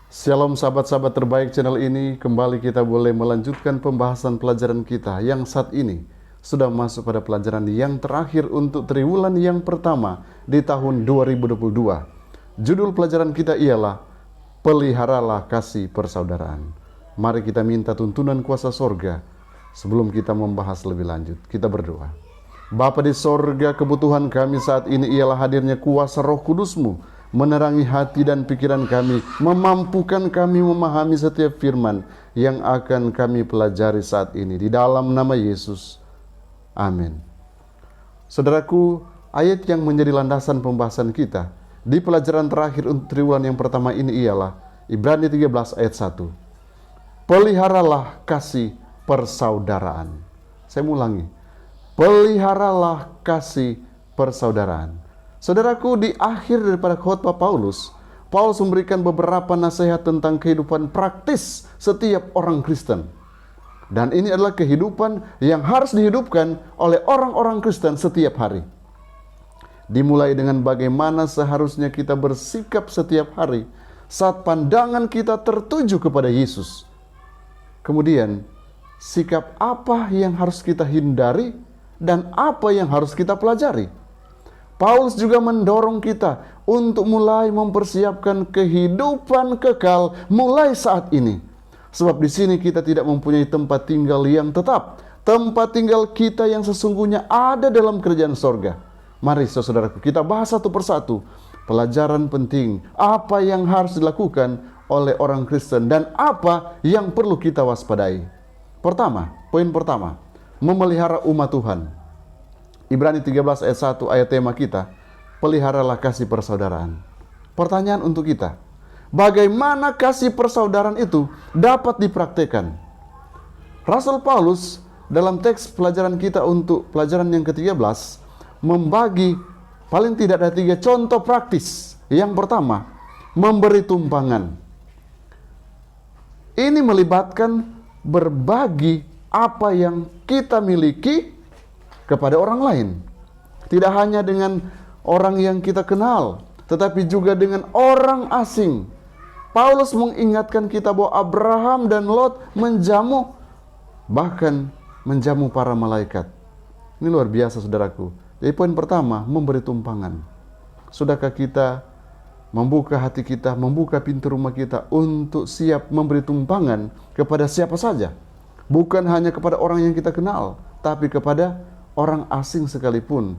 Shalom sahabat-sahabat terbaik channel ini, kembali kita boleh melanjutkan pembahasan pelajaran kita yang saat ini sudah masuk pada pelajaran yang terakhir untuk triwulan yang pertama di tahun 2022. Judul pelajaran kita ialah Peliharalah Kasih Persaudaraan. Mari kita minta tuntunan kuasa sorga sebelum kita membahas lebih lanjut. Kita berdoa. Bapa di sorga, kebutuhan kami saat ini ialah hadirnya kuasa Roh Kudus-Mu menerangi hati dan pikiran kami, memampukan kami memahami setiap firman yang akan kami pelajari saat ini. Di dalam nama Yesus, amin. Saudaraku, ayat yang menjadi landasan pembahasan kita di pelajaran terakhir untuk triwulan yang pertama ini ialah Ibrani 13 ayat 1. Peliharalah kasih persaudaraan. Saya ulangi. Peliharalah kasih persaudaraan. Saudaraku, di akhir daripada khotbah Paulus memberikan beberapa nasihat tentang kehidupan praktis setiap orang Kristen. Dan ini adalah kehidupan yang harus dihidupkan oleh orang-orang Kristen setiap hari. Dimulai dengan bagaimana seharusnya kita bersikap setiap hari saat pandangan kita tertuju kepada Yesus. Kemudian, sikap apa yang harus kita hindari dan apa yang harus kita pelajari. Paulus juga mendorong kita untuk mulai mempersiapkan kehidupan kekal mulai saat ini. Sebab di sini kita tidak mempunyai tempat tinggal yang tetap. Tempat tinggal kita yang sesungguhnya ada dalam kerajaan sorga. Mari saudaraku, kita bahas satu persatu pelajaran penting. Apa yang harus dilakukan oleh orang Kristen dan apa yang perlu kita waspadai. Poin pertama, memelihara umat Tuhan. Ibrani 13 ayat 1 ayat tema kita, peliharalah kasih persaudaraan. Pertanyaan untuk kita, bagaimana kasih persaudaraan itu dapat dipraktekkan? Rasul Paulus dalam teks pelajaran kita untuk pelajaran yang ke-13 membagi paling tidak ada 3 contoh praktis. Yang pertama, memberi tumpangan. Ini melibatkan berbagi apa yang kita miliki kepada orang lain. Tidak hanya dengan orang yang kita kenal, tetapi juga dengan orang asing. Paulus mengingatkan kita bahwa Abraham dan Lot menjamu, bahkan menjamu para malaikat. Ini luar biasa saudaraku. Jadi poin pertama, memberi tumpangan. Sudahkah kita membuka hati kita, membuka pintu rumah kita untuk siap memberi tumpangan kepada siapa saja? Bukan hanya kepada orang yang kita kenal, tapi kepada orang asing sekalipun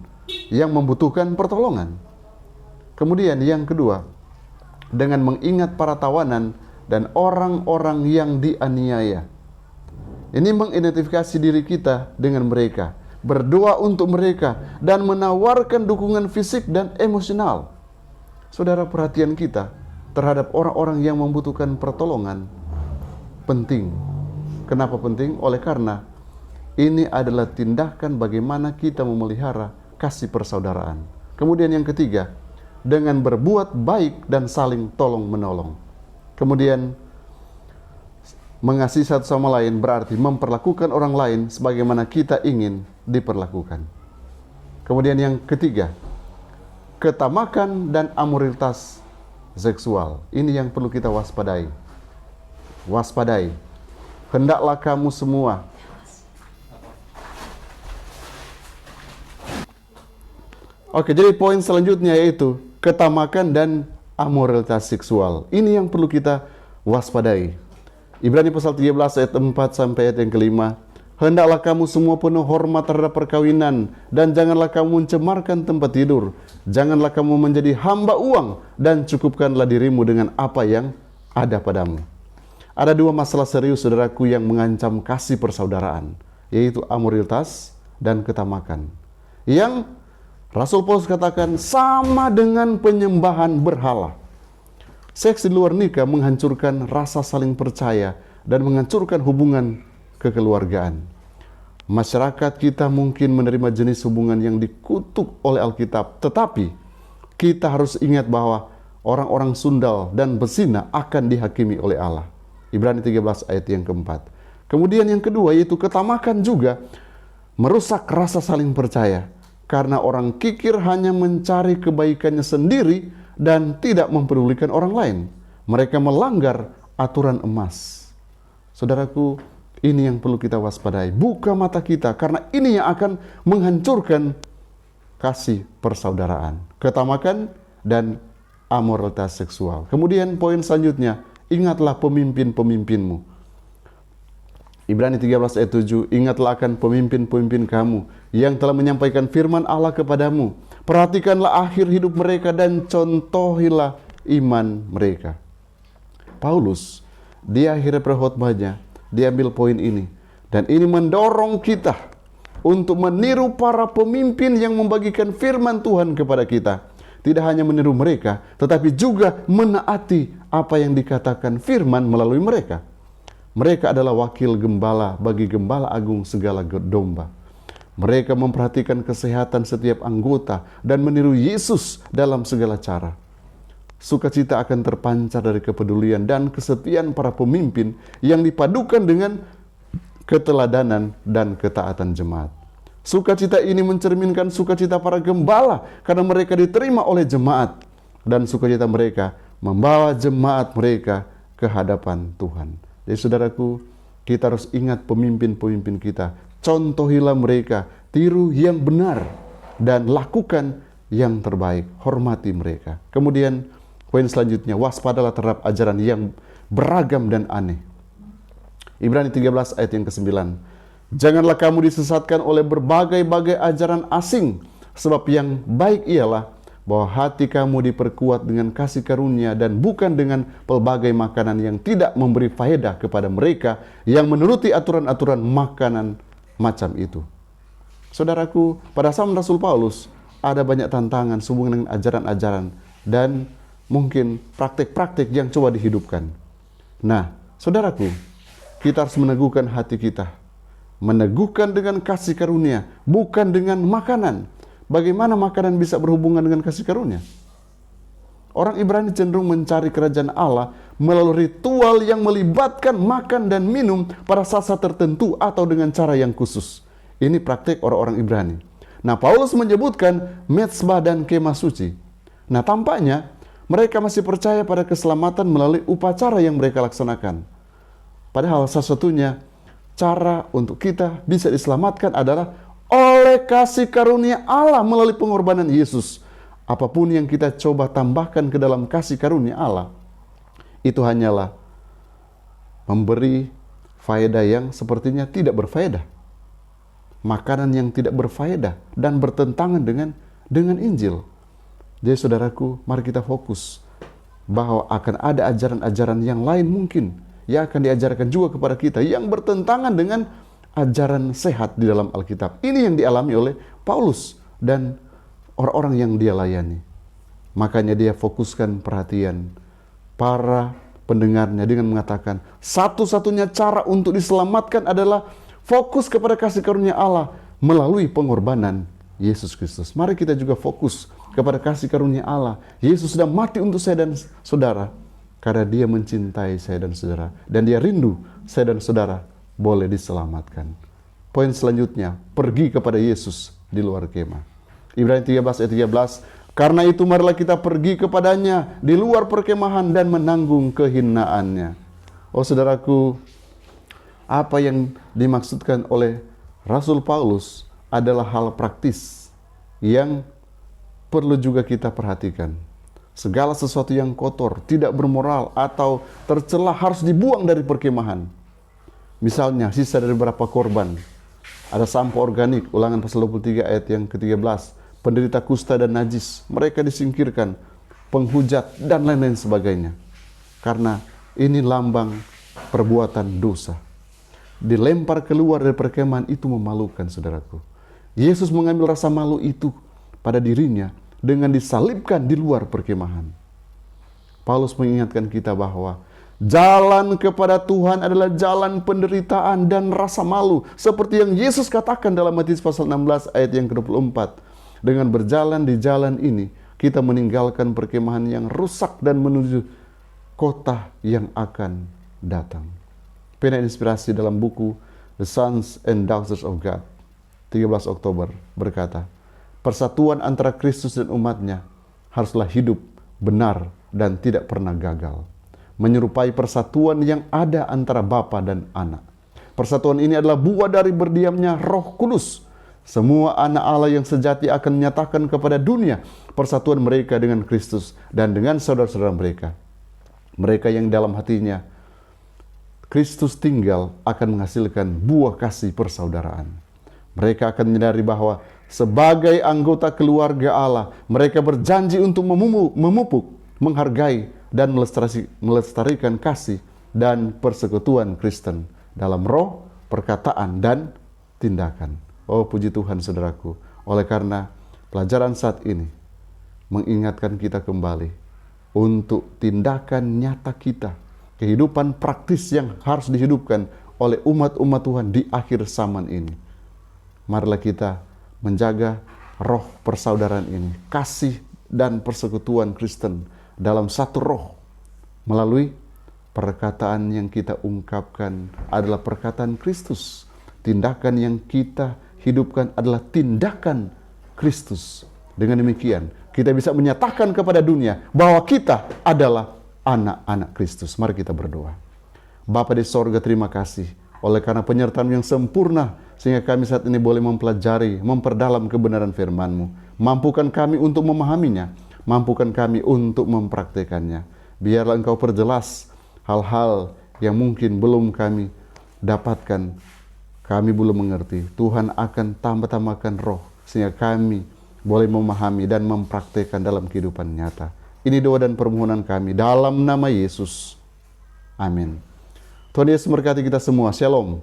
yang membutuhkan pertolongan. Kemudian yang kedua, dengan mengingat para tawanan dan orang-orang yang dianiaya. Ini mengidentifikasi diri kita dengan mereka, berdoa untuk mereka, dan menawarkan dukungan fisik dan emosional. Saudara, perhatian kita terhadap orang-orang yang membutuhkan pertolongan penting. Kenapa penting? Oleh karena ini adalah tindakan bagaimana kita memelihara kasih persaudaraan. Kemudian yang ketiga, dengan berbuat baik dan saling tolong-menolong. Kemudian, mengasihi satu sama lain berarti memperlakukan orang lain sebagaimana kita ingin diperlakukan. Kemudian yang ketiga, ketamakan dan amoritas seksual. Ini yang perlu kita waspadai. Waspadai. Hendaklah kamu semua Oke, jadi poin selanjutnya yaitu ketamakan dan amoralitas seksual. Ini yang perlu kita waspadai. Ibrani pasal 13 ayat 4 sampai ayat yang kelima. Hendaklah kamu semua penuh hormat terhadap perkawinan, dan janganlah kamu mencemarkan tempat tidur. Janganlah kamu menjadi hamba uang, dan cukupkanlah dirimu dengan apa yang ada padamu. Ada 2 masalah serius saudaraku yang mengancam kasih persaudaraan, yaitu amoralitas dan ketamakan. Yang Rasul Paulus katakan sama dengan penyembahan berhala. Seks di luar nikah menghancurkan rasa saling percaya dan menghancurkan hubungan kekeluargaan. Masyarakat kita mungkin menerima jenis hubungan yang dikutuk oleh Alkitab, tetapi kita harus ingat bahwa orang-orang sundal dan berzina akan dihakimi oleh Allah. Ibrani 13 ayat yang keempat. Kemudian yang kedua yaitu ketamakan juga merusak rasa saling percaya. Karena orang kikir hanya mencari kebaikannya sendiri dan tidak mempedulikan orang lain. Mereka melanggar aturan emas. Saudaraku, ini yang perlu kita waspadai. Buka mata kita, karena ini yang akan menghancurkan kasih persaudaraan, ketamakan, dan amoralitas seksual. Kemudian poin selanjutnya, ingatlah pemimpin-pemimpinmu. Ibrani 13 ayat 7, ingatlah akan pemimpin-pemimpin kamu yang telah menyampaikan firman Allah kepadamu. Perhatikanlah akhir hidup mereka dan contohilah iman mereka. Paulus, di akhir perkhotbahnya, diambil poin ini. Dan ini mendorong kita untuk meniru para pemimpin yang membagikan firman Tuhan kepada kita. Tidak hanya meniru mereka, tetapi juga menaati apa yang dikatakan firman melalui mereka. Mereka adalah wakil gembala bagi gembala agung segala domba. Mereka memperhatikan kesehatan setiap anggota dan meniru Yesus dalam segala cara. Sukacita akan terpancar dari kepedulian dan kesetiaan para pemimpin yang dipadukan dengan keteladanan dan ketaatan jemaat. Sukacita ini mencerminkan sukacita para gembala karena mereka diterima oleh jemaat, dan sukacita mereka membawa jemaat mereka ke hadapan Tuhan. Jadi saudaraku, kita harus ingat pemimpin-pemimpin kita. Contohilah mereka, tiru yang benar, dan lakukan yang terbaik. Hormati mereka. Kemudian poin selanjutnya, waspadalah terhadap ajaran yang beragam dan aneh. Ibrani 13 ayat yang ke-9. Janganlah kamu disesatkan oleh berbagai-bagai ajaran asing, sebab yang baik ialah bahwa hati kamu diperkuat dengan kasih karunia dan bukan dengan pelbagai makanan yang tidak memberi faedah kepada mereka yang menuruti aturan-aturan makanan macam itu. Saudaraku, pada zaman Rasul Paulus ada banyak tantangan sehubungan dengan ajaran-ajaran dan mungkin praktik-praktik yang coba dihidupkan. Nah, saudaraku, kita harus meneguhkan hati kita. Meneguhkan dengan kasih karunia, bukan dengan makanan. Bagaimana makanan bisa berhubungan dengan kasih karunia? Orang Ibrani cenderung mencari kerajaan Allah melalui ritual yang melibatkan makan dan minum pada saat-saat tertentu atau dengan cara yang khusus. Ini praktik orang-orang Ibrani. Nah, Paulus menyebutkan mezbah dan kemah suci. Nah, tampaknya mereka masih percaya pada keselamatan melalui upacara yang mereka laksanakan. Padahal salah satunya cara untuk kita bisa diselamatkan adalah oleh kasih karunia Allah melalui pengorbanan Yesus. Apapun yang kita coba tambahkan ke dalam kasih karunia Allah, itu hanyalah memberi faedah yang sepertinya tidak berfaedah. Makanan yang tidak berfaedah dan bertentangan dengan Injil. Jadi saudaraku, mari kita fokus bahwa akan ada ajaran-ajaran yang lain mungkin yang akan diajarkan juga kepada kita yang bertentangan dengan ajaran sehat di dalam Alkitab. Ini yang dialami oleh Paulus dan orang-orang yang dia layani. Makanya dia fokuskan perhatian para pendengarnya dengan mengatakan, satu-satunya cara untuk diselamatkan adalah fokus kepada kasih karunia Allah melalui pengorbanan Yesus Kristus. Mari kita juga fokus kepada kasih karunia Allah. Yesus sudah mati untuk saya dan saudara karena dia mencintai saya dan saudara, dan dia rindu saya dan saudara boleh diselamatkan. Poin selanjutnya, pergi kepada Yesus di luar kemah. Ibrani 13 ayat 13, karena itu marilah kita pergi kepadanya di luar perkemahan dan menanggung kehinaannya. Oh saudaraku, apa yang dimaksudkan oleh Rasul Paulus adalah hal praktis yang perlu juga kita perhatikan. Segala sesuatu yang kotor, tidak bermoral, atau tercela harus dibuang dari perkemahan. Misalnya, sisa dari beberapa korban. Ada sampah organik, Ulangan pasal 23 ayat yang ke-13. Penderita kusta dan najis, mereka disingkirkan. Penghujat, dan lain-lain sebagainya. Karena ini lambang perbuatan dosa. Dilempar keluar dari perkemahan itu memalukan, saudaraku. Yesus mengambil rasa malu itu pada dirinya dengan disalibkan di luar perkemahan. Paulus mengingatkan kita bahwa jalan kepada Tuhan adalah jalan penderitaan dan rasa malu. Seperti yang Yesus katakan dalam Matius pasal 16 ayat yang ke-24. Dengan berjalan di jalan ini, kita meninggalkan perkemahan yang rusak dan menuju kota yang akan datang. Pena inspirasi dalam buku The Sons and Daughters of God, 13 Oktober, berkata, persatuan antara Kristus dan umatnya haruslah hidup, benar, dan tidak pernah gagal. menyerupai persatuan yang ada antara Bapa dan Anak. Persatuan ini adalah buah dari berdiamnya Roh Kudus. Semua anak Allah yang sejati akan menyatakan kepada dunia persatuan mereka dengan Kristus dan dengan saudara-saudara mereka. Mereka yang dalam hatinya Kristus tinggal akan menghasilkan buah kasih persaudaraan. Mereka akan menyadari bahwa sebagai anggota keluarga Allah, mereka berjanji untuk memupuk, menghargai, dan melestarikan kasih dan persekutuan Kristen dalam roh, perkataan, dan tindakan. Oh puji Tuhan saudaraku, oleh karena pelajaran saat ini mengingatkan kita kembali untuk tindakan nyata kita, kehidupan praktis yang harus dihidupkan oleh umat-umat Tuhan di akhir zaman ini. Marilah kita menjaga roh persaudaraan ini, kasih dan persekutuan Kristen dalam satu roh, melalui perkataan yang kita ungkapkan adalah perkataan Kristus. Tindakan yang kita hidupkan adalah tindakan Kristus. Dengan demikian, kita bisa menyatakan kepada dunia bahwa kita adalah anak-anak Kristus. Mari kita berdoa. Bapa di sorga, terima kasih oleh karena penyertaan yang sempurna, sehingga kami saat ini boleh mempelajari, memperdalam kebenaran firman-Mu. Mampukan kami untuk memahaminya, mampukan kami untuk mempraktekannya. Biarlah Engkau perjelas hal-hal yang mungkin belum kami dapatkan, kami belum mengerti. Tuhan akan tambah-tambahkan roh, sehingga kami boleh memahami dan mempraktekkan dalam kehidupan nyata. Ini doa dan permohonan kami dalam nama Yesus. Amin. Tuhan Yesus memberkati kita semua. Shalom.